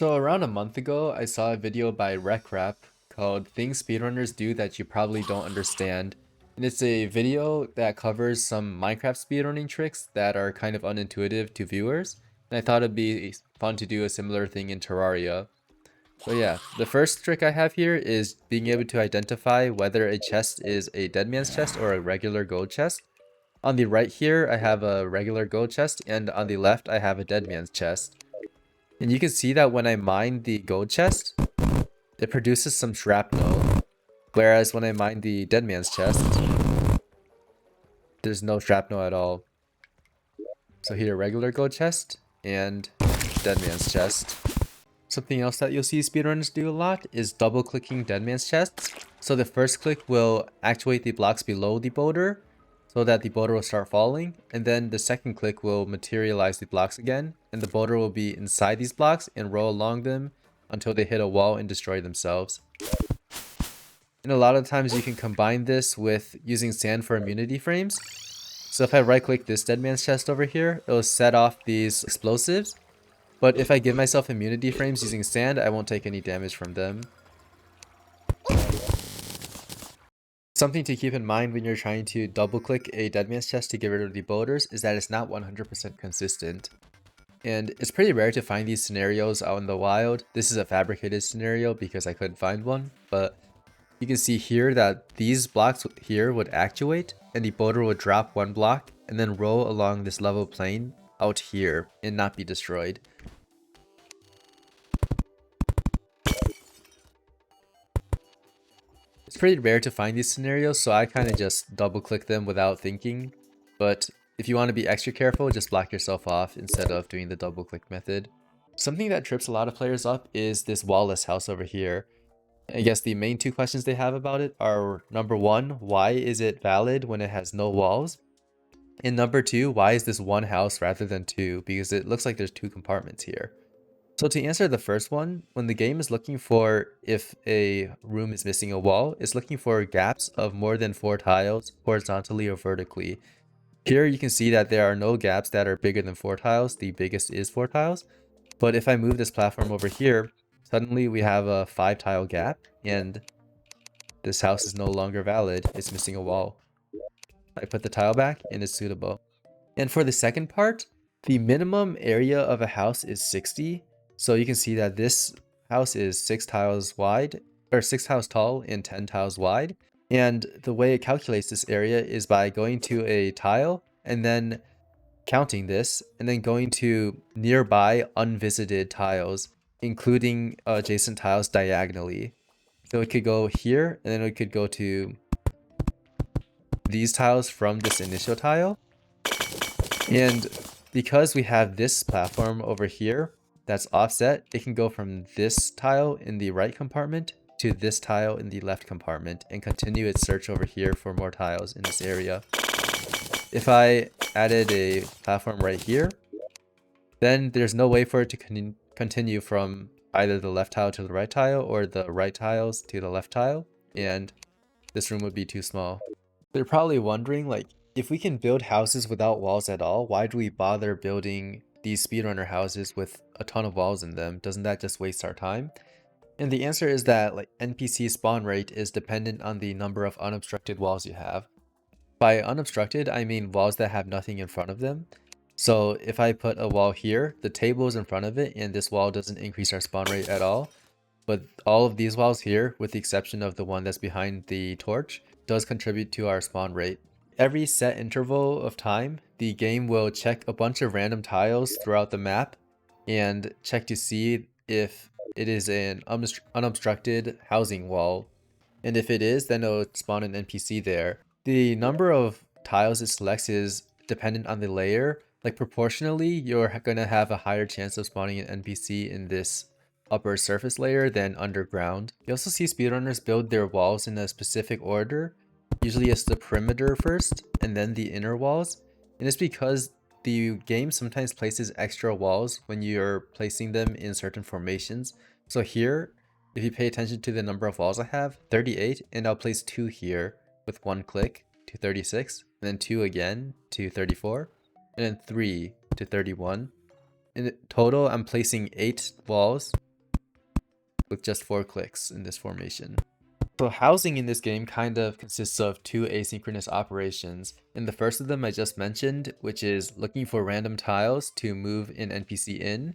So around a month ago, I saw a video by Regrowth called Things Speedrunners Do That You Probably Don't Understand. And it's a video that covers some Minecraft speedrunning tricks that are kind of unintuitive to viewers. And I thought it'd be fun to do a similar thing in Terraria. So yeah, the first trick I have here is being able to identify whether a chest is a deadman's chest or a regular gold chest. On the right here, I have a regular gold chest, and on the left, I have a deadman's chest. And you can see that when I mine the gold chest, it produces some shrapnel. Whereas when I mine the dead man's chest, there's no shrapnel at all. So here, regular gold chest and dead man's chest. Something else that you'll see speedrunners do a lot is double clicking dead man's chests. So the first click will actuate the blocks below the boulder so that the boulder will start falling, and then the second click will materialize the blocks again, and the boulder will be inside these blocks and roll along them until they hit a wall and destroy themselves. And a lot of times you can combine this with using sand for immunity frames. So if I right click this dead man's chest over here, it will set off these explosives. But if I give myself immunity frames using sand, I won't take any damage from them. Something to keep in mind when you're trying to double click a dead man's chest to get rid of the boulders is that it's not 100% consistent. And it's pretty rare to find these scenarios out in the wild. This is a fabricated scenario because I couldn't find one, but you can see here that these blocks here would actuate and the boulder would drop one block and then roll along this level plane out here and not be destroyed. It's pretty rare to find these scenarios, so I kind of just double click them without thinking. But if you want to be extra careful, just block yourself off instead of doing the double click method. Something that trips a lot of players up is this wall-less house over here. I guess the main two questions they have about it are, number one, why is it valid when it has no walls? And number two, why is this one house rather than two? Because it looks like there's two compartments here. So to answer the first one, when the game is looking for if a room is missing a wall, it's looking for gaps of more than 4 tiles horizontally or vertically. Here you can see that there are no gaps that are bigger than 4 tiles. The biggest is 4 tiles. But if I move this platform over here, suddenly we have a 5 tile gap and this house is no longer valid. It's missing a wall. I put the tile back and it's suitable. And for the second part, the minimum area of a house is 60. So you can see that this house is 6 tiles wide, or 6 tiles tall and 10 tiles wide. And the way it calculates this area is by going to a tile and then counting this and then going to nearby unvisited tiles, including adjacent tiles diagonally. So it could go here and then it could go to these tiles from this initial tile. And because we have this platform over here that's offset, it can go from this tile in the right compartment to this tile in the left compartment and continue its search over here for more tiles in this area. If I added a platform right here, then there's no way for it to continue from either the left tile to the right tile or the right tiles to the left tile, and this room would be too small. They're probably wondering, like, if we can build houses without walls at all, why do we bother building these speedrunner houses with a ton of walls in them? Doesn't that just waste our time? And the answer is that NPC spawn rate is dependent on the number of unobstructed walls you have. By unobstructed, I mean walls that have nothing in front of them. So if I put a wall here, the table is in front of it and this wall doesn't increase our spawn rate at all. But all of these walls here, with the exception of the one that's behind the torch, does contribute to our spawn rate. Every set interval of time, the game will check a bunch of random tiles throughout the map and check to see if it is an unobstructed housing wall. And if it is, then it'll spawn an NPC there. The number of tiles it selects is dependent on the layer. Like proportionally, you're gonna have a higher chance of spawning an NPC in this upper surface layer than underground. You also see speedrunners build their walls in a specific order. Usually it's the perimeter first and then the inner walls. And it's because the game sometimes places extra walls when you're placing them in certain formations. So here, if you pay attention to the number of walls I have, 38, and I'll place 2 here with 1 click to 36, and then 2 again to 34, and then 3 to 31. In total, I'm placing 8 walls with just 4 clicks in this formation. So housing in this game kind of consists of 2 asynchronous operations, and the first of them I just mentioned, which is looking for random tiles to move an NPC in,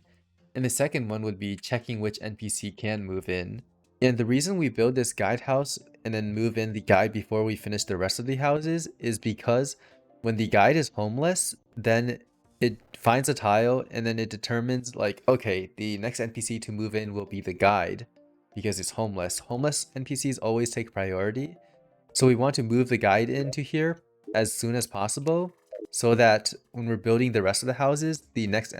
and the second one would be checking which NPC can move in. And the reason we build this guide house and then move in the guide before we finish the rest of the houses is because when the guide is homeless, then it finds a tile and then it determines like, okay, the next NPC to move in will be the guide because it's homeless. Homeless NPCs always take priority. So we want to move the guide into here as soon as possible so that when we're building the rest of the houses, the next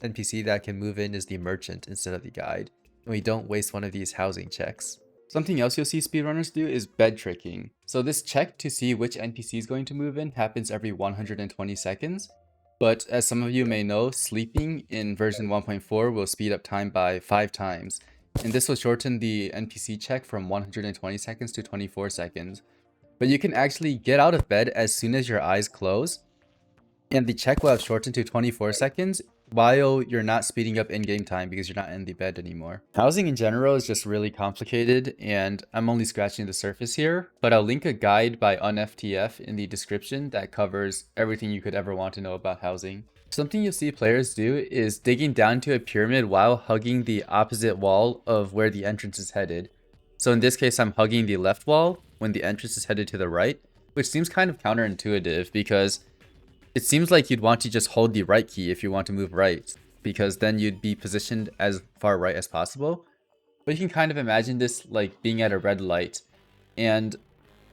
NPC that can move in is the merchant instead of the guide, and we don't waste one of these housing checks. Something else you'll see speedrunners do is bed tricking. So this check to see which NPC is going to move in happens every 120 seconds. But as some of you may know, sleeping in version 1.4 will speed up time by 5 times. And this will shorten the NPC check from 120 seconds to 24 seconds. But you can actually get out of bed as soon as your eyes close, and the check will have shortened to 24 seconds while you're not speeding up in-game time because you're not in the bed anymore. Housing in general is just really complicated, and I'm only scratching the surface here, but I'll link a guide by UnFTF in the description that covers everything you could ever want to know about housing. Something you'll see players do is digging down to a pyramid while hugging the opposite wall of where the entrance is headed. So in this case, I'm hugging the left wall when the entrance is headed to the right, which seems kind of counterintuitive because it seems like you'd want to just hold the right key if you want to move right, because then you'd be positioned as far right as possible. But you can kind of imagine this like being at a red light, and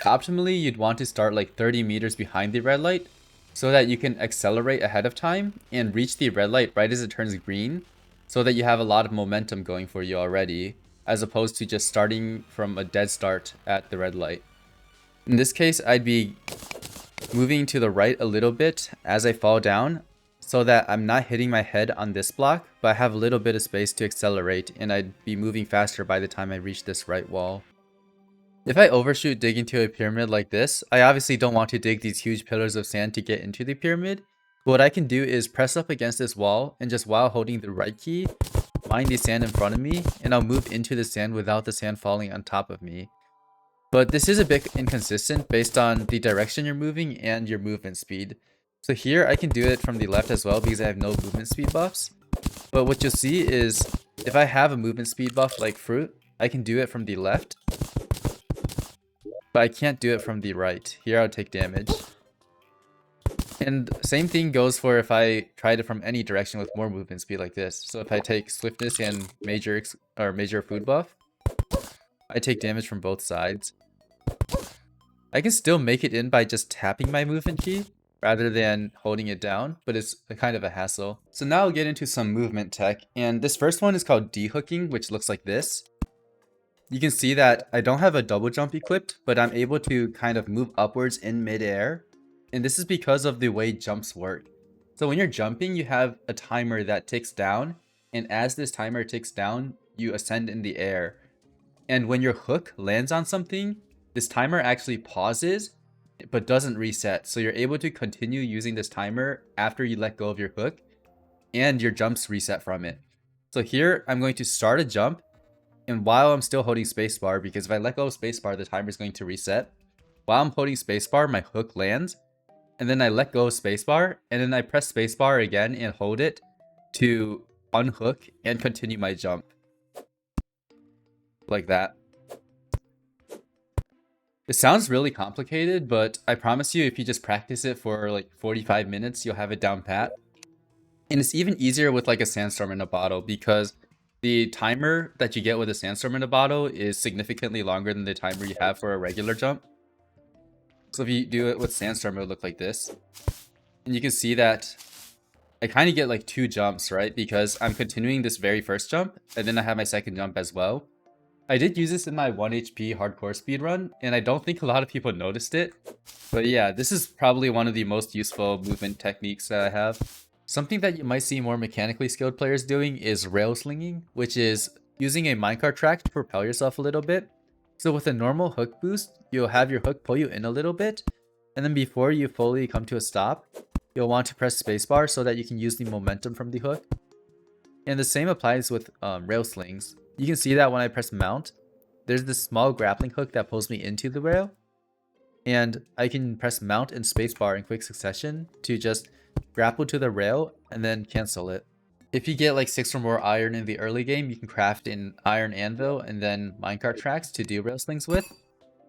optimally you'd want to start like 30 meters behind the red light so that you can accelerate ahead of time and reach the red light right as it turns green, so that you have a lot of momentum going for you already, as opposed to just starting from a dead start at the red light. In this case, I'd be moving to the right a little bit as I fall down so that I'm not hitting my head on this block, but I have a little bit of space to accelerate, and I'd be moving faster by the time I reach this right wall. If I overshoot digging to a pyramid like this, I obviously don't want to dig these huge pillars of sand to get into the pyramid, but what I can do is press up against this wall and just while holding the right key, mine the sand in front of me, and I'll move into the sand without the sand falling on top of me. But this is a bit inconsistent based on the direction you're moving and your movement speed. So here I can do it from the left as well because I have no movement speed buffs. But what you'll see is if I have a movement speed buff like fruit, I can do it from the left, but I can't do it from the right. Here I'll take damage. And same thing goes for if I tried it from any direction with more movement speed like this. So if I take swiftness and major food buff, I take damage from both sides. I can still make it in by just tapping my movement key rather than holding it down, but it's kind of a hassle. So now I'll get into some movement tech, and this first one is called DHooking, which looks like this. You can see that I don't have a double jump equipped, but I'm able to kind of move upwards in midair, and this is because of the way jumps work. So when you're jumping, you have a timer that ticks down, and as this timer ticks down, you ascend in the air. And when your hook lands on something, this timer actually pauses, but doesn't reset. So you're able to continue using this timer after you let go of your hook, and your jumps reset from it. So here, I'm going to start a jump, and while I'm still holding spacebar, because if I let go of spacebar, the timer is going to reset. While I'm holding spacebar, my hook lands, and then I let go of spacebar, and then I press spacebar again and hold it to unhook and continue my jump. Like that. It sounds really complicated, but I promise you if you just practice it for like 45 minutes, you'll have it down pat. And it's even easier with like a sandstorm in a bottle because the timer that you get with a sandstorm in a bottle is significantly longer than the timer you have for a regular jump. So if you do it with sandstorm, it would look like this. And you can see that I kind of get like 2 jumps, right? Because I'm continuing this very first jump, and then I have my second jump as well. I did use this in my 1 HP hardcore speedrun, and I don't think a lot of people noticed it. But yeah, this is probably one of the most useful movement techniques that I have. Something that you might see more mechanically skilled players doing is rail slinging, which is using a minecart track to propel yourself a little bit. So with a normal hook boost, you'll have your hook pull you in a little bit, and then before you fully come to a stop, you'll want to press spacebar so that you can use the momentum from the hook. And the same applies with rail slings. You can see that when I press mount, there's this small grappling hook that pulls me into the rail. And I can press mount and spacebar in quick succession to just grapple to the rail and then cancel it. If you get like 6 or more iron in the early game, you can craft an iron anvil and then minecart tracks to do rail slings with.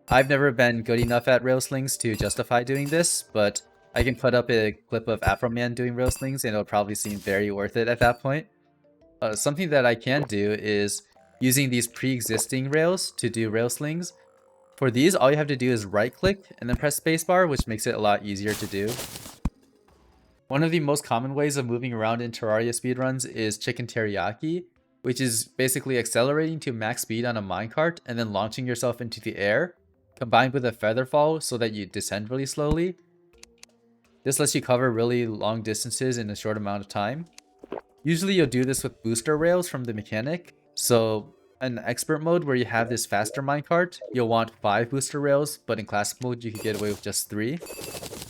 I've never been good enough at rail slings to justify doing this, but I can put up a clip of Afroman doing rail slings and it'll probably seem very worth it at that point. Something that I can do is using these pre-existing rails to do rail slings. For these, all you have to do is right click and then press spacebar, which makes it a lot easier to do. One of the most common ways of moving around in Terraria speedruns is chicken teriyaki, which is basically accelerating to max speed on a minecart and then launching yourself into the air, combined with a feather fall so that you descend really slowly. This lets you cover really long distances in a short amount of time. Usually you'll do this with booster rails from the mechanic, so in expert mode where you have this faster minecart, you'll want 5 booster rails, but in classic mode you can get away with just 3.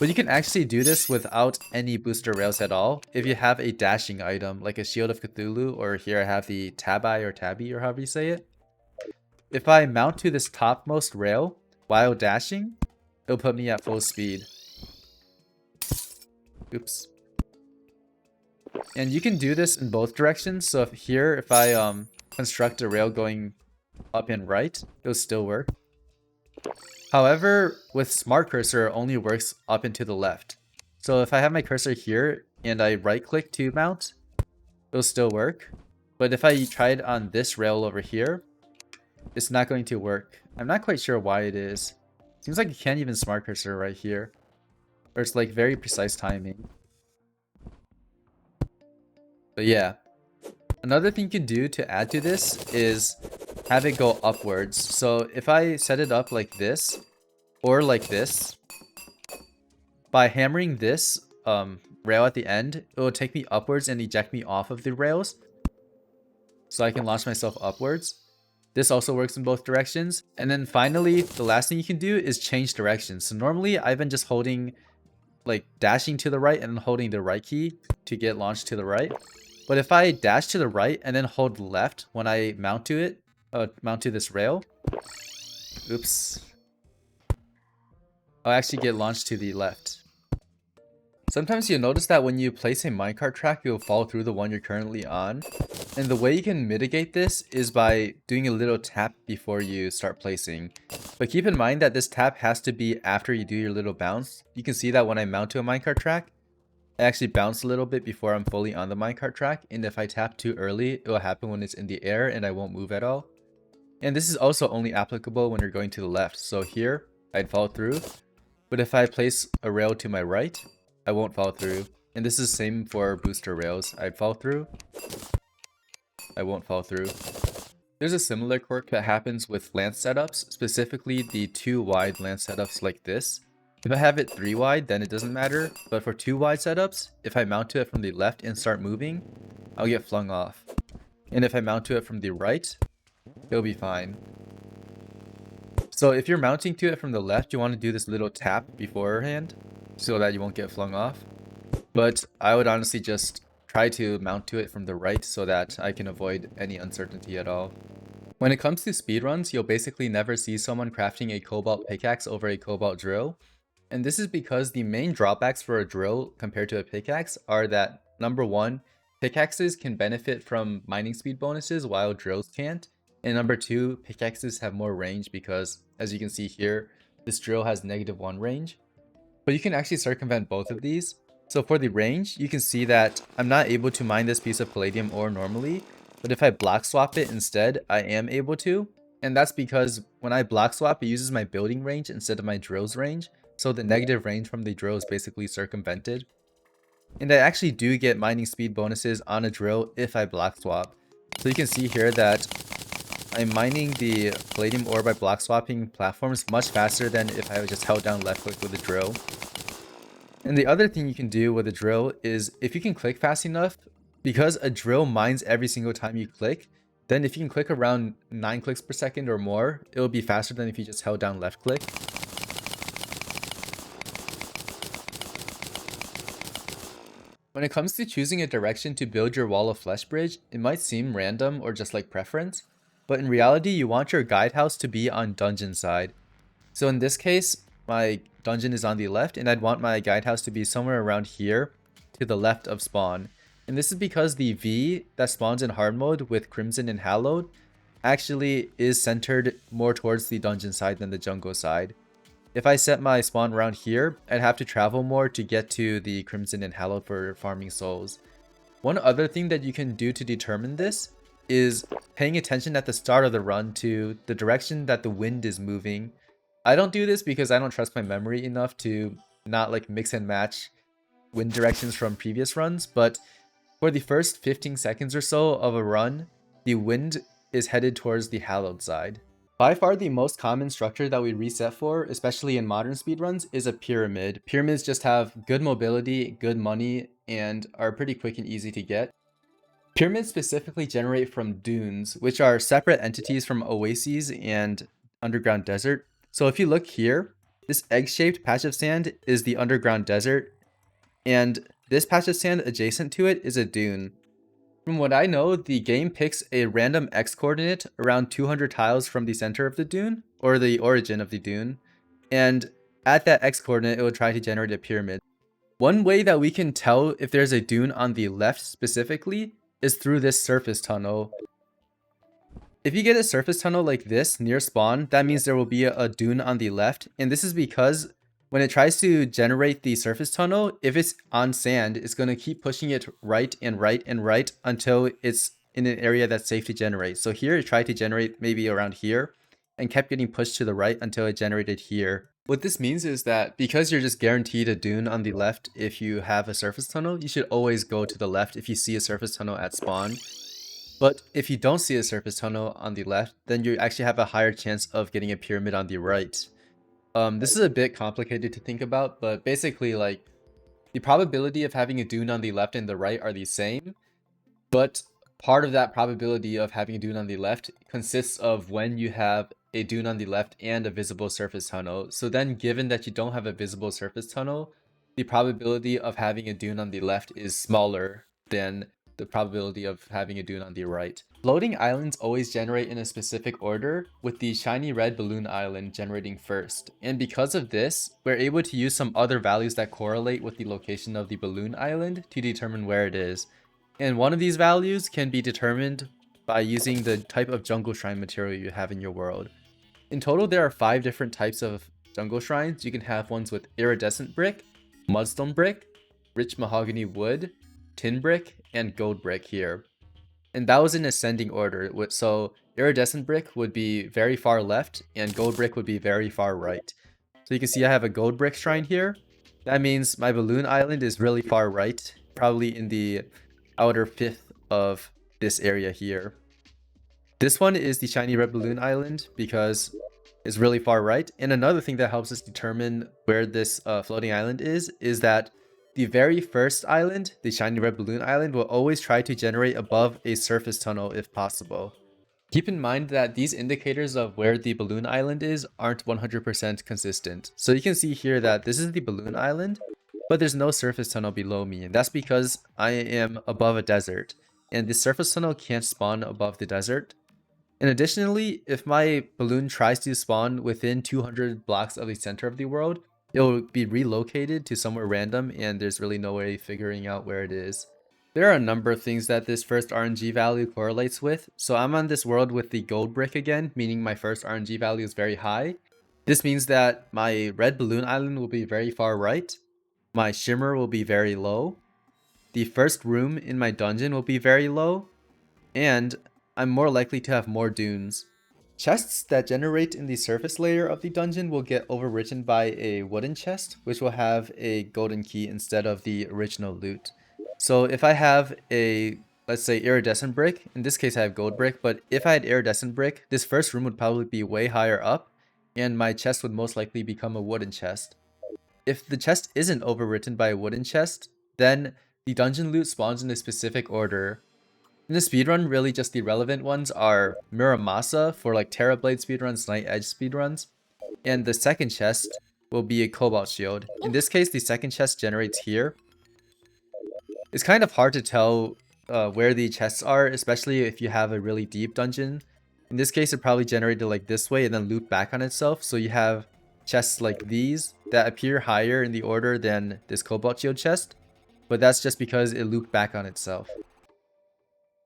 But you can actually do this without any booster rails at all if you have a dashing item like a Shield of Cthulhu, or here I have the Tabi or Tabby or however you say it. If I mount to this topmost rail while dashing, it'll put me at full speed. Oops. And you can do this in both directions, so if I construct a rail going up and right, it'll still work. However, with smart cursor, it only works up and to the left. So if I have my cursor here and I right click to mount, it'll still work. But if I tried on this rail over here, it's not going to work. I'm not quite sure why it is. Seems like you can't even smart cursor right here. Or it's like very precise timing. But yeah. Another thing you can do to add to this is have it go upwards. So if I set it up like this, or like this, by hammering this rail at the end, it will take me upwards and eject me off of the rails. So I can launch myself upwards. This also works in both directions. And then finally, the last thing you can do is change directions. So normally I've been just holding, like dashing to the right and then holding the right key to get launched to the right. But if I dash to the right and then hold left when I mount to it, mount to this rail, oops, I'll actually get launched to the left. Sometimes you'll notice that when you place a minecart track, you'll fall through the one you're currently on. And the way you can mitigate this is by doing a little tap before you start placing. But keep in mind that this tap has to be after you do your little bounce. You can see that when I mount to a minecart track, I actually bounce a little bit before I'm fully on the minecart track, and if I tap too early, it will happen when it's in the air and I won't move at all. And this is also only applicable when you're going to the left. So here, I'd fall through, but if I place a rail to my right, I won't fall through. And this is the same for booster rails. I'd fall through, I won't fall through. There's a similar quirk that happens with lance setups, specifically the 2 wide lance setups like this. If I have it 3 wide, then it doesn't matter, but for 2 wide setups, if I mount to it from the left and start moving, I'll get flung off. And if I mount to it from the right, it'll be fine. So if you're mounting to it from the left, you want to do this little tap beforehand, so that you won't get flung off. But I would honestly just try to mount to it from the right so that I can avoid any uncertainty at all. When it comes to speedruns, you'll basically never see someone crafting a cobalt pickaxe over a cobalt drill. And this is because the main drawbacks for a drill compared to a pickaxe are that, number 1, pickaxes can benefit from mining speed bonuses while drills can't. And number 2, pickaxes have more range because, as you can see here, this drill has -1 range. But you can actually circumvent both of these. So for the range, you can see that I'm not able to mine this piece of palladium ore normally, but if I block swap it instead, I am able to. And that's because when I block swap, it uses my building range instead of my drill's range. So the negative range from the drill is basically circumvented. And I actually do get mining speed bonuses on a drill if I block swap. So you can see here that I'm mining the palladium ore by block swapping platforms much faster than if I just held down left click with a drill. And the other thing you can do with a drill is if you can click fast enough, because a drill mines every single time you click, then if you can click around 9 clicks per second or more, it will be faster than if you just held down left click. When it comes to choosing a direction to build your wall of flesh bridge, it might seem random or just like preference, but in reality you want your guide house to be on dungeon side. So in this case, my dungeon is on the left and I'd want my guide house to be somewhere around here to the left of spawn. And this is because the V that spawns in hard mode with Crimson and Hallowed actually is centered more towards the dungeon side than the jungle side. If I set my spawn around here, I'd have to travel more to get to the Crimson and Hallowed for farming souls. One other thing that you can do to determine this is paying attention at the start of the run to the direction that the wind is moving. I don't do this because I don't trust my memory enough to not like mix and match wind directions from previous runs, but for the first 15 seconds or so of a run, the wind is headed towards the Hallowed side. By far the most common structure that we reset for, especially in modern speedruns, is a pyramid. Pyramids just have good mobility, good money, and are pretty quick and easy to get. Pyramids specifically generate from dunes, which are separate entities from oases and underground desert. So if you look here, this egg-shaped patch of sand is the underground desert, and this patch of sand adjacent to it is a dune. From what I know, the game picks a random X coordinate around 200 tiles from the center of the dune, or the origin of the dune, and at that X coordinate it will try to generate a pyramid. One way that we can tell if there's a dune on the left specifically is through this surface tunnel. If you get a surface tunnel like this near spawn, that means there will be a dune on the left, and this is because when it tries to generate the surface tunnel, if it's on sand, it's going to keep pushing it right and right and right until it's in an area that's safe to generate. So here it tried to generate maybe around here and kept getting pushed to the right until it generated here. What this means is that because you're just guaranteed a dune on the left if you have a surface tunnel, you should always go to the left if you see a surface tunnel at spawn. But if you don't see a surface tunnel on the left, then you actually have a higher chance of getting a pyramid on the right. This is a bit complicated to think about, but basically like the probability of having a dune on the left and the right are the same, but part of that probability of having a dune on the left consists of when you have a dune on the left and a visible surface tunnel. So then given that you don't have a visible surface tunnel, the probability of having a dune on the left is smaller than the probability of having a dune on the right. Floating islands always generate in a specific order, with the shiny red balloon island generating first. And because of this, we're able to use some other values that correlate with the location of the balloon island to determine where it is. And one of these values can be determined by using the type of jungle shrine material you have in your world. In total, there are 5 different types of jungle shrines. You can have ones with iridescent brick, mudstone brick, rich mahogany wood, tin brick, and gold brick here. And that was in ascending order, so iridescent brick would be very far left and gold brick would be very far right. So you can see I have a gold brick shrine here. That means my balloon island is really far right, probably in the outer fifth of this area here. This one is the shiny red balloon island because it's really far right. And another thing that helps us determine where this floating island is that the very first island, the shiny red balloon island, will always try to generate above a surface tunnel if possible. Keep in mind that these indicators of where the balloon island is aren't 100% consistent. So you can see here that this is the balloon island, but there's no surface tunnel below me, and that's because I am above a desert, and the surface tunnel can't spawn above the desert. And additionally, if my balloon tries to spawn within 200 blocks of the center of the world, it will be relocated to somewhere random and there's really no way figuring out where it is. There are a number of things that this first RNG value correlates with. So I'm on this world with the gold brick again, meaning my first RNG value is very high. This means that my red balloon island will be very far right. My shimmer will be very low. The first room in my dungeon will be very low. And I'm more likely to have more dunes. Chests that generate in the surface layer of the dungeon will get overwritten by a wooden chest, which will have a golden key instead of the original loot. So if I have a, let's say, iridescent brick, in this case I have gold brick, but if I had iridescent brick, this first room would probably be way higher up, and my chest would most likely become a wooden chest. If the chest isn't overwritten by a wooden chest, then the dungeon loot spawns in a specific order. In the speedrun, really just the relevant ones are Muramasa for like Terrablade speedruns, Night Edge speedruns, and the second chest will be a Cobalt Shield. In this case, the second chest generates here. It's kind of hard to tell where the chests are, especially if you have a really deep dungeon. In this case, it probably generated like this way and then looped back on itself. So you have chests like these that appear higher in the order than this cobalt shield chest, but that's just because it looped back on itself.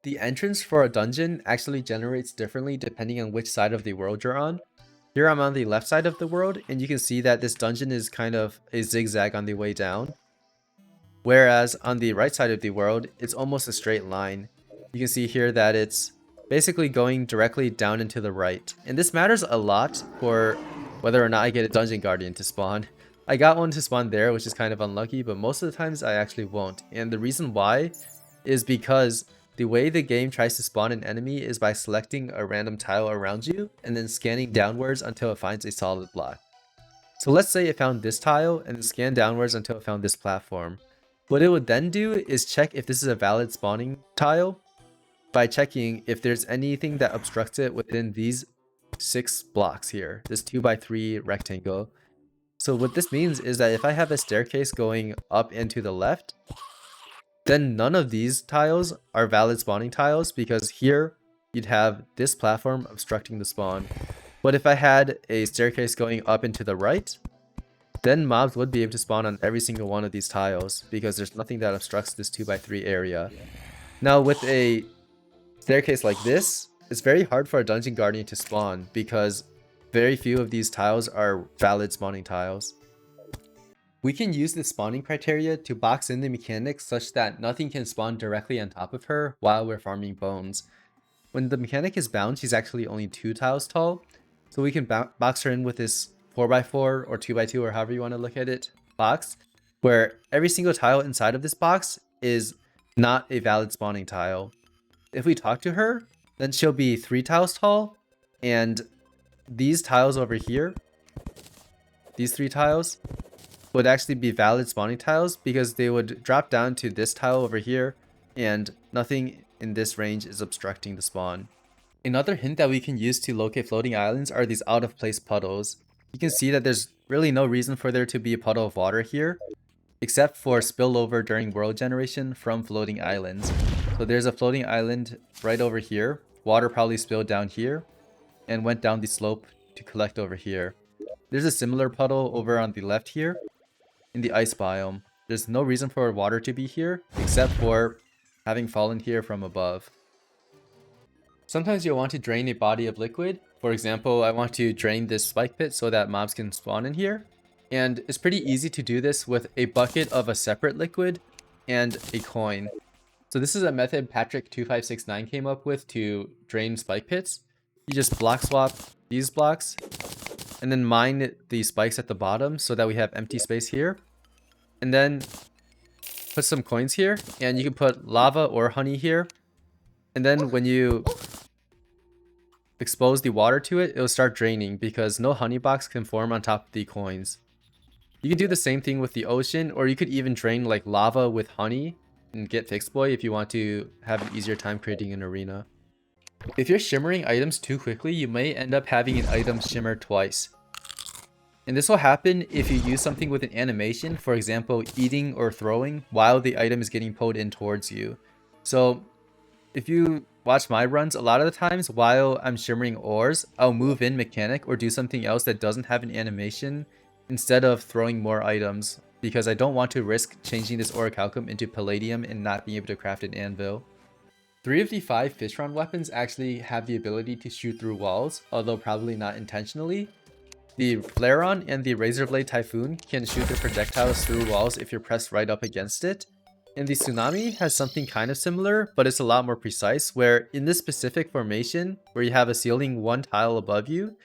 The entrance for a dungeon actually generates differently depending on which side of the world you're on. Here I'm on the left side of the world, and you can see that this dungeon is kind of a zigzag on the way down. Whereas on the right side of the world, it's almost a straight line. You can see here that it's basically going directly down and to the right. And this matters a lot for whether or not I get a dungeon guardian to spawn. I got one to spawn there, which is kind of unlucky, but most of the times I actually won't. And the reason why is because the way the game tries to spawn an enemy is by selecting a random tile around you and then scanning downwards until it finds a solid block. So let's say it found this tile and then scan downwards until it found this platform. What it would then do is check if this is a valid spawning tile by checking if there's anything that obstructs it within these 6 blocks here, this 2x3 rectangle. So what this means is that if I have a staircase going up and to the left, then none of these tiles are valid spawning tiles because here you'd have this platform obstructing the spawn. But if I had a staircase going up and to the right, then mobs would be able to spawn on every single one of these tiles because there's nothing that obstructs this 2x3 area. Now with a staircase like this, it's very hard for a dungeon guardian to spawn because very few of these tiles are valid spawning tiles. We can use the spawning criteria to box in the mechanics such that nothing can spawn directly on top of her while we're farming bones. When the mechanic is bound, she's actually only 2 tiles tall, so we can box her in with this 4x4 or 2x2 or however you want to look at it box, where every single tile inside of this box is not a valid spawning tile. If we talk to her, then she'll be 3 tiles tall, and these tiles over here, these 3 tiles, would actually be valid spawning tiles because they would drop down to this tile over here, and nothing in this range is obstructing the spawn. Another hint that we can use to locate floating islands are these out of place puddles. You can see that there's really no reason for there to be a puddle of water here, except for spillover during world generation from floating islands. So there's a floating island right over here. Water probably spilled down here and went down the slope to collect over here. There's a similar puddle over on the left here in the ice biome. There's no reason for water to be here except for having fallen here from above. Sometimes you'll want to drain a body of liquid. For example, I want to drain this spike pit so that mobs can spawn in here. And it's pretty easy to do this with a bucket of a separate liquid and a coin. So this is a method Patrick2569 came up with to drain spike pits. You just block swap these blocks and then mine the spikes at the bottom so that we have empty space here. And then put some coins here, and you can put lava or honey here. And then when you expose the water to it, it'll start draining because no honey box can form on top of the coins. You can do the same thing with the ocean, or you could even drain like lava with honey and get Fixed Boy if you want to have an easier time creating an arena. If you're shimmering items too quickly, you may end up having an item shimmer twice. And this will happen if you use something with an animation, for example, eating or throwing while the item is getting pulled in towards you. So if you watch my runs, a lot of the times while I'm shimmering ores, I'll move in mechanic or do something else that doesn't have an animation instead of throwing more items, because I don't want to risk changing this orichalcum into palladium and not being able to craft an anvil. 3 of the 5 Fishron weapons actually have the ability to shoot through walls, although probably not intentionally. The Flairon and the Razorblade Typhoon can shoot their projectiles through walls if you're pressed right up against it. And the Tsunami has something kind of similar, but it's a lot more precise, where in this specific formation, where you have a ceiling 1 tile above you,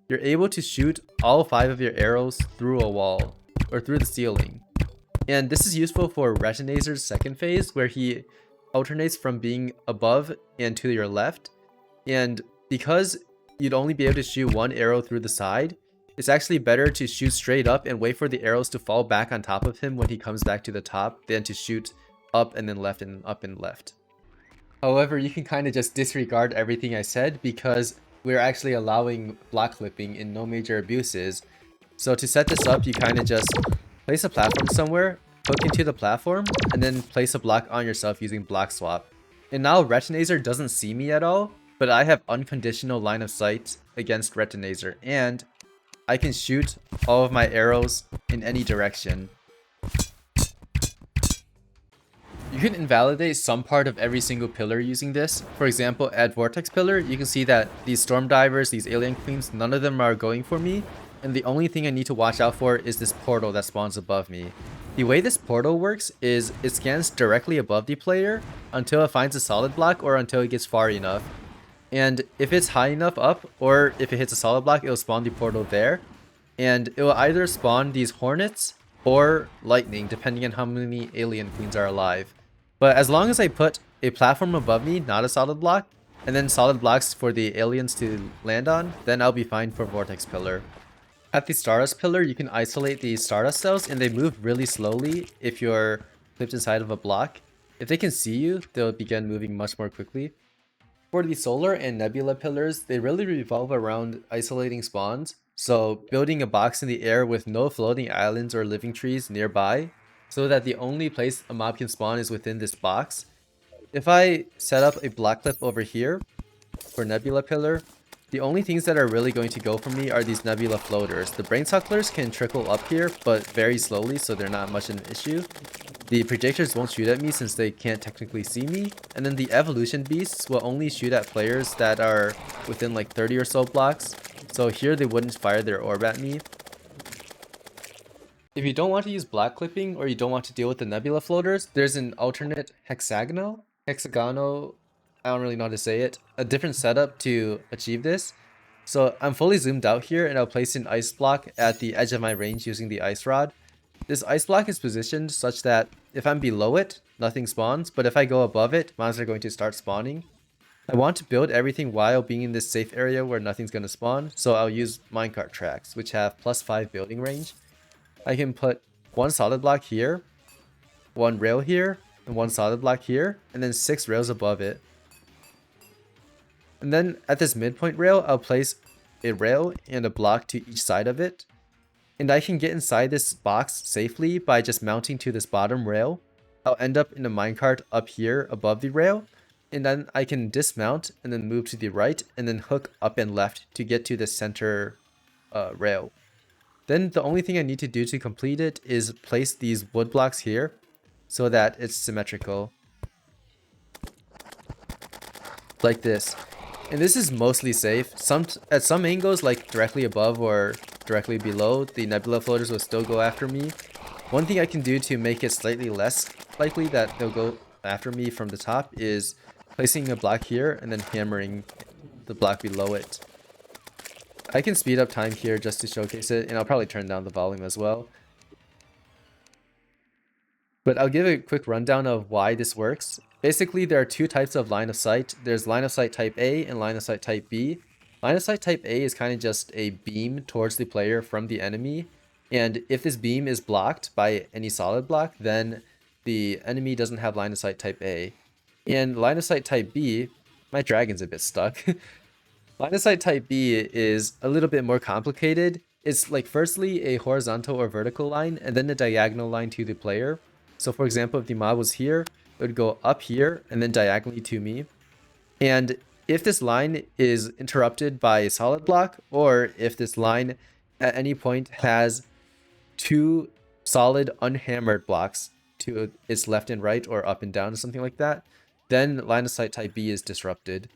you're able to shoot all 5 of your arrows through a wall, or through the ceiling. And this is useful for Retinazer's second phase, where he alternates from being above and to your left. And because you'd only be able to shoot 1 arrow through the side, it's actually better to shoot straight up and wait for the arrows to fall back on top of him when he comes back to the top than to shoot up and then left and up and left. However, you can kind of just disregard everything I said because we're actually allowing block clipping in no major abuses. So to set this up, you kind of just place a platform somewhere hook into the platform, and then place a block on yourself using block swap. And now Retinazer doesn't see me at all, but I have unconditional line of sight against Retinazer, and I can shoot all of my arrows in any direction. You can invalidate some part of every single pillar using this. For example, at Vortex pillar, you can see that these storm divers, these alien queens, none of them are going for me. And the only thing I need to watch out for is this portal that spawns above me. The way this portal works is it scans directly above the player until it finds a solid block or until it gets far enough. And if it's high enough up, or if it hits a solid block, it'll spawn the portal there. And it will either spawn these hornets or lightning, depending on how many alien queens are alive. But as long as I put a platform above me, not a solid block, and then solid blocks for the aliens to land on, then I'll be fine for Vortex pillar. At the Stardust pillar, you can isolate the Stardust cells, and they move really slowly if you're clipped inside of a block. If they can see you, they'll begin moving much more quickly. For the Solar and Nebula pillars, they really revolve around isolating spawns, so building a box in the air with no floating islands or living trees nearby, so that the only place a mob can spawn is within this box. If I set up a block clip over here for Nebula pillar, the only things that are really going to go for me are these Nebula floaters. The brain sucklers can trickle up here, but very slowly, so they're not much of an issue. The projectors won't shoot at me since they can't technically see me. And then the evolution beasts will only shoot at players that are within like 30 or so blocks. So here they wouldn't fire their orb at me. If you don't want to use block clipping or you don't want to deal with the Nebula floaters, there's an alternate hexagonal, I don't really know how to say it, a different setup to achieve this. So I'm fully zoomed out here, and I'll place an ice block at the edge of my range using the ice rod. This ice block is positioned such that if I'm below it, nothing spawns, but if I go above it, monsters are going to start spawning. I want to build everything while being in this safe area where nothing's going to spawn, so I'll use minecart tracks, which have +5 building range. I can put one solid block here, one rail here, and one solid block here, and then 6 rails above it. And then at this midpoint rail, I'll place a rail and a block to each side of it. And I can get inside this box safely by just mounting to this bottom rail. I'll end up in a minecart up here above the rail. And then I can dismount and then move to the right and then hook up and left to get to the center rail. Then the only thing I need to do to complete it is place these wood blocks here so that it's symmetrical. Like this. And this is mostly safe. At some angles, like directly above or directly below, the Nebula floaters will still go after me. One thing I can do to make it slightly less likely that they'll go after me from the top is placing a block here and then hammering the block below it. I can speed up time here just to showcase it, and I'll probably turn down the volume as well. But I'll give a quick rundown of why this works. Basically, there are two types of line of sight. There's line of sight type A and line of sight type B. Line of sight type A is kind of just a beam towards the player from the enemy. And if this beam is blocked by any solid block, then the enemy doesn't have line of sight type A. And line of sight type B, my dragon's a bit stuck. Line of sight type B is a little bit more complicated. It's like firstly a horizontal or vertical line and then a diagonal line to the player. So for example, if the mob was here, it would go up here and then diagonally to me. And if this line is interrupted by a solid block, or if this line at any point has 2 solid unhammered blocks to its left and right or up and down or something like that, then line of sight type B is disrupted.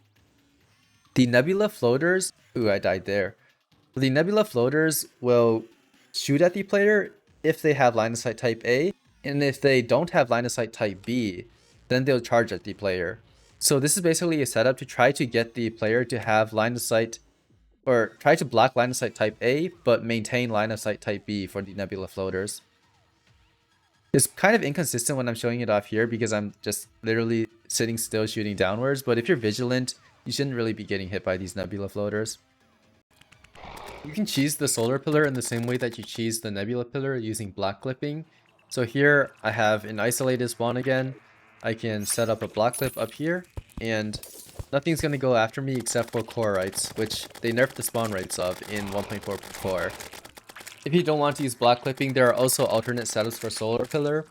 The Nebula floaters, ooh, I died there. The Nebula floaters will shoot at the player if they have line of sight type A, and if they don't have line of sight type B, then they'll charge at the player. So this is basically a setup to try to get the player to have line of sight, or try to block line of sight type A, but maintain line of sight type B for the Nebula floaters. It's kind of inconsistent when I'm showing it off here because I'm just literally sitting still shooting downwards, but if you're vigilant, you shouldn't really be getting hit by these Nebula floaters. You can cheese the solar pillar in the same way that you cheese the Nebula pillar using block clipping. So here I have an isolated spawn again. I can set up a block clip up here, and nothing's going to go after me except for core rights, which they nerfed the spawn rates of in 1.4.4. If you don't want to use block clipping, there are also alternate setups for solar pillar.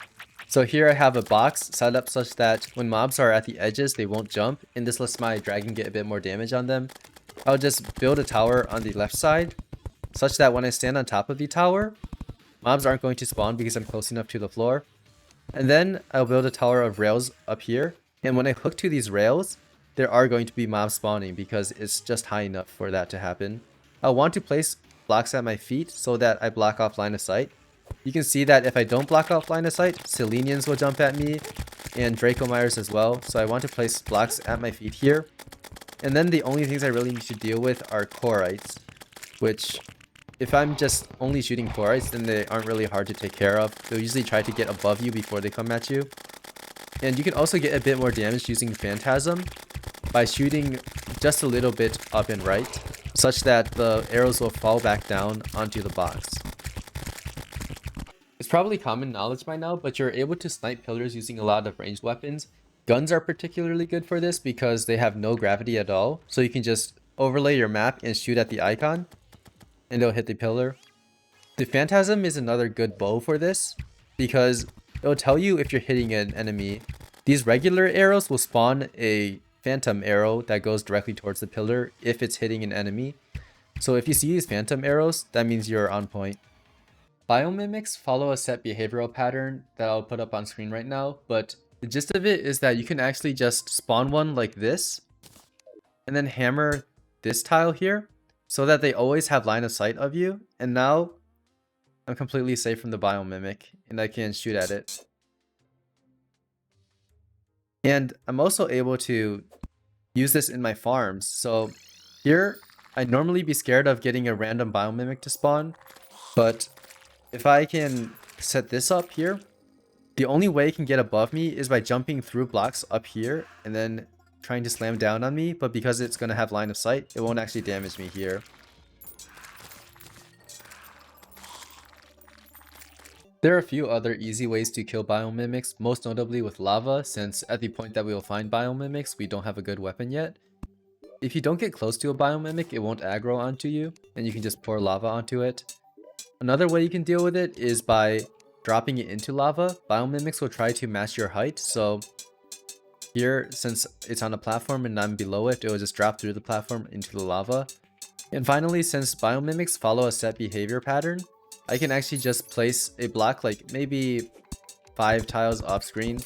So here I have a box set up such that when mobs are at the edges, they won't jump, and this lets my dragon get a bit more damage on them. I'll just build a tower on the left side, such that when I stand on top of the tower, mobs aren't going to spawn because I'm close enough to the floor. And then I'll build a tower of rails up here, and when I hook to these rails, there are going to be mobs spawning because it's just high enough for that to happen. I'll want to place blocks at my feet so that I block off line of sight. You can see that if I don't block off line of sight, Selenians will jump at me, and Dracomyres as well, so I want to place blocks at my feet here. And then the only things I really need to deal with are corites, which, if I'm just only shooting corites, then they aren't really hard to take care of. They'll usually try to get above you before they come at you. And you can also get a bit more damage using Phantasm by shooting just a little bit up and right, such that the arrows will fall back down onto the box. It's probably common knowledge by now, but you're able to snipe pillars using a lot of ranged weapons. Guns are particularly good for this because they have no gravity at all, so you can just overlay your map and shoot at the icon, and it'll hit the pillar. The Phantasm is another good bow for this, because it'll tell you if you're hitting an enemy. These regular arrows will spawn a phantom arrow that goes directly towards the pillar if it's hitting an enemy. So if you see these phantom arrows, that means you're on point. Biomimics follow a set behavioral pattern that I'll put up on screen right now, but the gist of it is that you can actually just spawn one like this, and then hammer this tile here, so that they always have line of sight of you, and now I'm completely safe from the biomimic, and I can shoot at it. And I'm also able to use this in my farms, so here I'd normally be scared of getting a random biomimic to spawn, but if I can set this up here, the only way it can get above me is by jumping through blocks up here and then trying to slam down on me, but because it's going to have line of sight, it won't actually damage me here. There are a few other easy ways to kill biomimics, most notably with lava, since at the point that we will find biomimics, we don't have a good weapon yet. If you don't get close to a biomimic, it won't aggro onto you, and you can just pour lava onto it. Another way you can deal with it is by dropping it into lava. Biomimics will try to match your height, so here, since it's on a platform and I'm below it, it will just drop through the platform into the lava. And finally, since biomimics follow a set behavior pattern, I can actually just place a block like maybe 5 tiles off screen,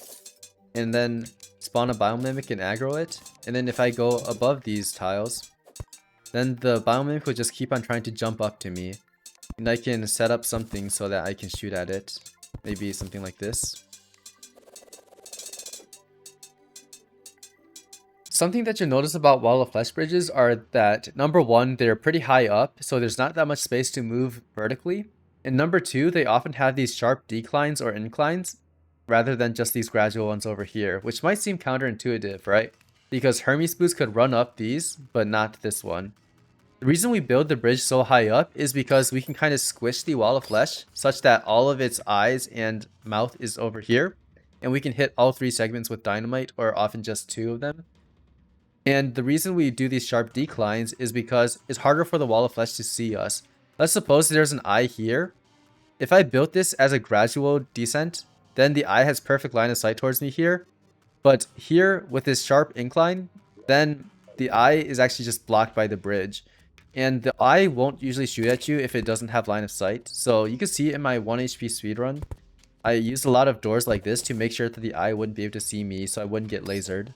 and then spawn a biomimic and aggro it. And then if I go above these tiles, then the biomimic will just keep on trying to jump up to me. And I can set up something so that I can shoot at it. Maybe something like this. Something that you'll notice about Wall of Flesh bridges are that, number one, they're pretty high up, so there's not that much space to move vertically. And number two, they often have these sharp declines or inclines, rather than just these gradual ones over here, which might seem counterintuitive, right? Because Hermes boots could run up these, but not this one. The reason we build the bridge so high up is because we can kind of squish the Wall of Flesh such that all of its eyes and mouth is over here, and we can hit all 3 segments with dynamite, or often just 2 of them. And the reason we do these sharp declines is because it's harder for the Wall of Flesh to see us. Let's suppose there's an eye here. If I built this as a gradual descent, then the eye has perfect line of sight towards me here. But here, with this sharp incline, then the eye is actually just blocked by the bridge. And the eye won't usually shoot at you if it doesn't have line of sight. So you can see in my 1 HP speedrun, I used a lot of doors like this to make sure that the eye wouldn't be able to see me, so I wouldn't get lasered.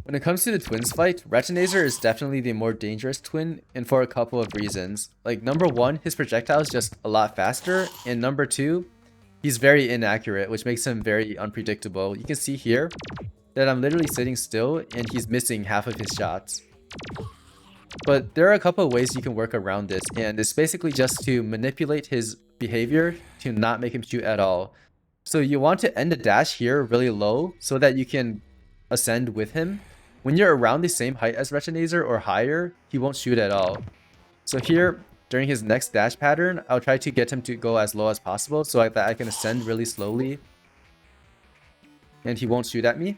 When it comes to the twins fight, Retinazer is definitely the more dangerous twin, and for a couple of reasons. Like, number one, his projectile is just a lot faster, and number two, he's very inaccurate, which makes him very unpredictable. You can see here that I'm literally sitting still, and he's missing half of his shots. But there are a couple of ways you can work around this, and it's basically just to manipulate his behavior to not make him shoot at all. So you want to end the dash here really low so that you can ascend with him. When you're around the same height as Retinazer or higher, he won't shoot at all. So here, during his next dash pattern, I'll try to get him to go as low as possible so that I can ascend really slowly and he won't shoot at me.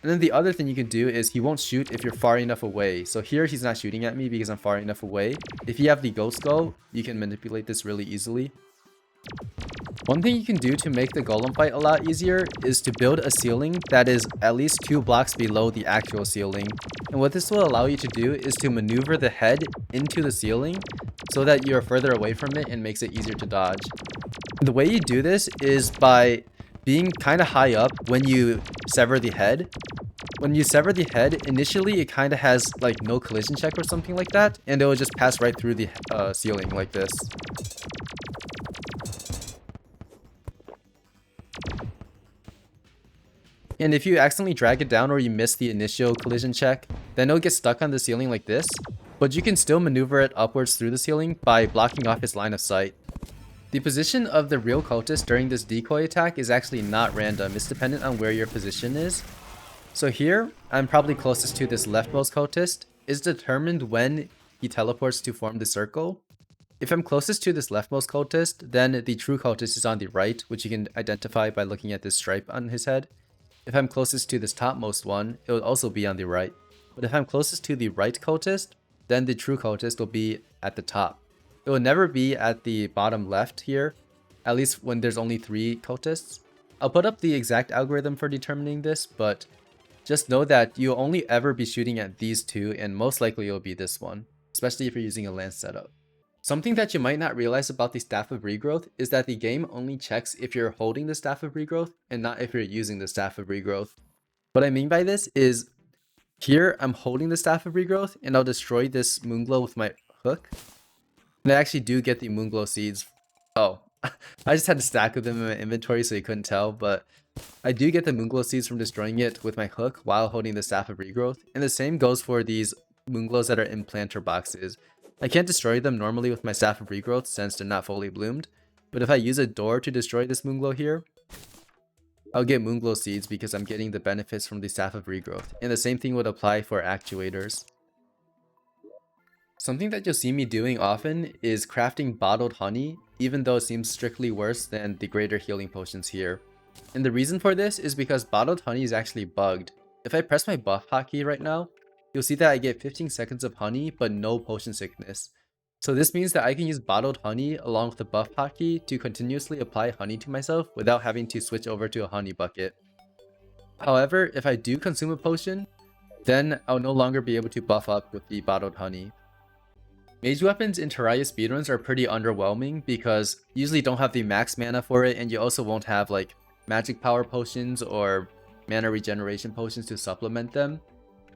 And then the other thing you can do is he won't shoot if you're far enough away. So here he's not shooting at me because I'm far enough away. If you have the ghost skull, you can manipulate this really easily. One thing you can do to make the golem fight a lot easier is to build a ceiling that is at least 2 blocks below the actual ceiling. And what this will allow you to do is to maneuver the head into the ceiling so that you're further away from it and makes it easier to dodge. The way you do this is by being kind of high up when you sever the head. When you sever the head, initially it kind of has like no collision check or something like that, and it will just pass right through the ceiling like this. And if you accidentally drag it down or you miss the initial collision check, then it'll get stuck on the ceiling like this, but you can still maneuver it upwards through the ceiling by blocking off its line of sight. The position of the real cultist during this decoy attack is actually not random, it's dependent on where your position is. So here, I'm probably closest to this leftmost cultist. It's determined when he teleports to form the circle. If I'm closest to this leftmost cultist, then the true cultist is on the right, which you can identify by looking at this stripe on his head. If I'm closest to this topmost one, it will also be on the right. But if I'm closest to the right cultist, then the true cultist will be at the top. It will never be at the bottom left here, at least when there's only 3 cultists. I'll put up the exact algorithm for determining this, but just know that you'll only ever be shooting at these 2, and most likely it'll be this one, especially if you're using a lance setup. Something that you might not realize about the Staff of Regrowth is that the game only checks if you're holding the Staff of Regrowth and not if you're using the Staff of Regrowth. What I mean by this is, here I'm holding the Staff of Regrowth and I'll destroy this moonglow with my hook. And I actually do get the moonglow seeds. Oh, I just had a stack of them in my inventory so you couldn't tell, but I do get the moonglow seeds from destroying it with my hook while holding the Staff of Regrowth. And the same goes for these moonglows that are in planter boxes. I can't destroy them normally with my Staff of Regrowth since they're not fully bloomed, but if I use a door to destroy this moonglow here, I'll get moonglow seeds because I'm getting the benefits from the Staff of Regrowth, and the same thing would apply for actuators. Something that you'll see me doing often is crafting bottled honey, even though it seems strictly worse than the greater healing potions here. And the reason for this is because bottled honey is actually bugged. If I press my buff hotkey right now, you'll see that I get 15 seconds of honey, but no potion sickness. So this means that I can use bottled honey along with the buff hotkey to continuously apply honey to myself without having to switch over to a honey bucket. However, if I do consume a potion, then I'll no longer be able to buff up with the bottled honey. Mage weapons in Terraria speedruns are pretty underwhelming because you usually don't have the max mana for it, and you also won't have like magic power potions or mana regeneration potions to supplement them.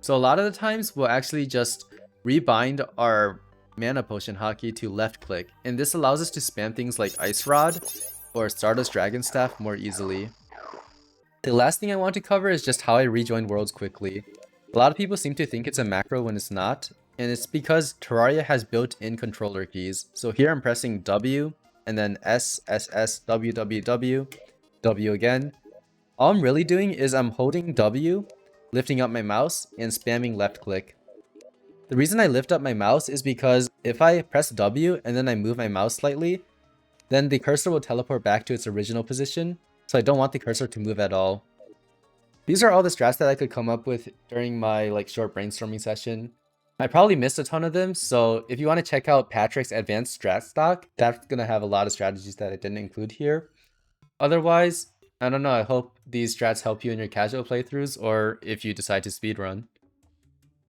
So a lot of the times we'll actually just rebind our mana potion hotkey to left click, and this allows us to spam things like Ice Rod or Stardust Dragon Staff more easily. The last thing I want to cover is just how I rejoin worlds quickly. A lot of people seem to think it's a macro when it's not, and it's because Terraria has built-in controller keys. So here I'm pressing W and then S, S, S, W, W, W, W again. All I'm really doing is I'm holding W, lifting up my mouse, and spamming left click. The reason I lift up my mouse is because if I press W and then I move my mouse slightly, then the cursor will teleport back to its original position, so I don't want the cursor to move at all. These are all the strats that I could come up with during my short brainstorming session. I probably missed a ton of them, so if you want to check out Patrick's advanced strat stock, that's going to have a lot of strategies that I didn't include here. Otherwise, I don't know, I hope these strats help you in your casual playthroughs or if you decide to speedrun.